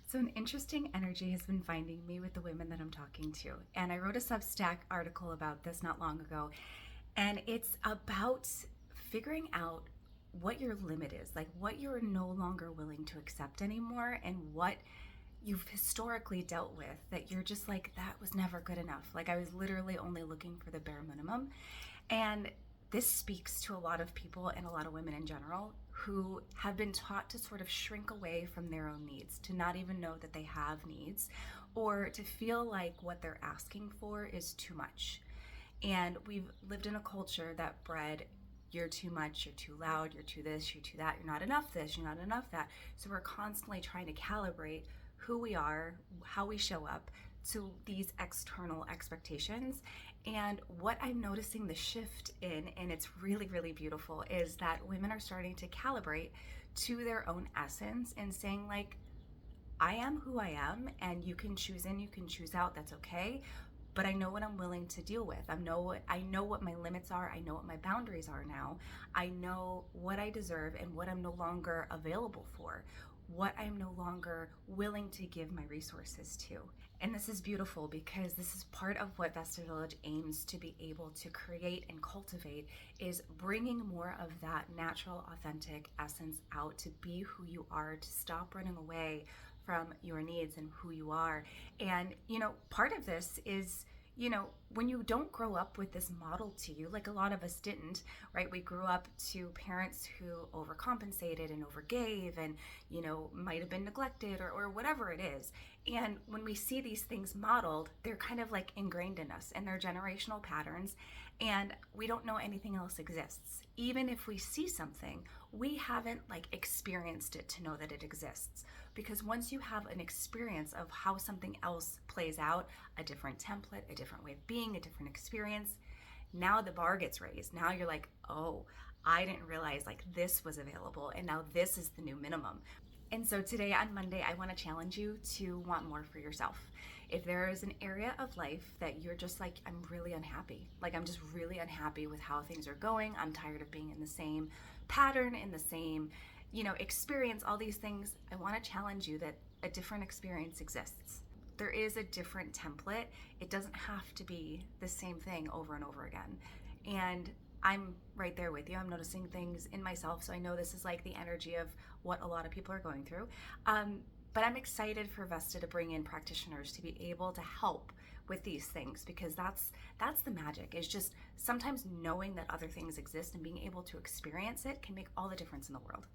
So, an interesting energy has been finding me with the women that I'm talking to. And I wrote a Substack article about this not long ago. And it's about figuring out what your limit is, like what you're no longer willing to accept anymore, and what you've historically dealt with that you're just like, that was never good enough. Like, I was literally only looking for the bare minimum. And this speaks to a lot of people and a lot of women in general who have been taught to sort of shrink away from their own needs, to not even know that they have needs, or to feel like what they're asking for is too much. And we've lived in a culture that bred, you're too much, you're too loud, you're too this, you're too that, you're not enough this, you're not enough that. So we're constantly trying to calibrate who we are, how we show up to these external expectations. And what I'm noticing the shift in, and it's really, really beautiful, is that women are starting to calibrate to their own essence and saying, like, I am who I am, and you can choose in, you can choose out, that's okay. But I know what I'm willing to deal with. I know what my limits are. I know what my boundaries are now. I know what I deserve and what I'm no longer available for, what I'm no longer willing to give my resources to. And this is beautiful because this is part of what Vesta Village aims to be able to create and cultivate, is bringing more of that natural, authentic essence out, to be who you are, to stop running away from your needs and who you are. And, part of this is, when you don't grow up with this model to you, like a lot of us didn't, right? We grew up to parents who overcompensated and overgave and, might have been neglected or whatever it is. And when we see these things modeled, they're kind of like ingrained in us, and they're generational patterns, and we don't know anything else exists. Even if we see something, we haven't like experienced it to know that it exists. Because once you have an experience of how something else plays out, a different template, a different way of being, a different experience, now the bar gets raised. Now you're like, oh, I didn't realize like this was available, and now this is the new minimum. And so today on Monday, I want to challenge you to want more for yourself. If there is an area of life that you're just like, I'm really unhappy, like I'm just really unhappy with how things are going, I'm tired of being in the same pattern, in the same, experience, all these things, I want to challenge you that a different experience exists. There is a different template. It doesn't have to be the same thing over and over again. And I'm right there with you. I'm noticing things in myself. So I know this is like the energy of what a lot of people are going through. But I'm excited for Vesta to bring in practitioners to be able to help with these things, because that's the magic, is just sometimes knowing that other things exist and being able to experience it can make all the difference in the world.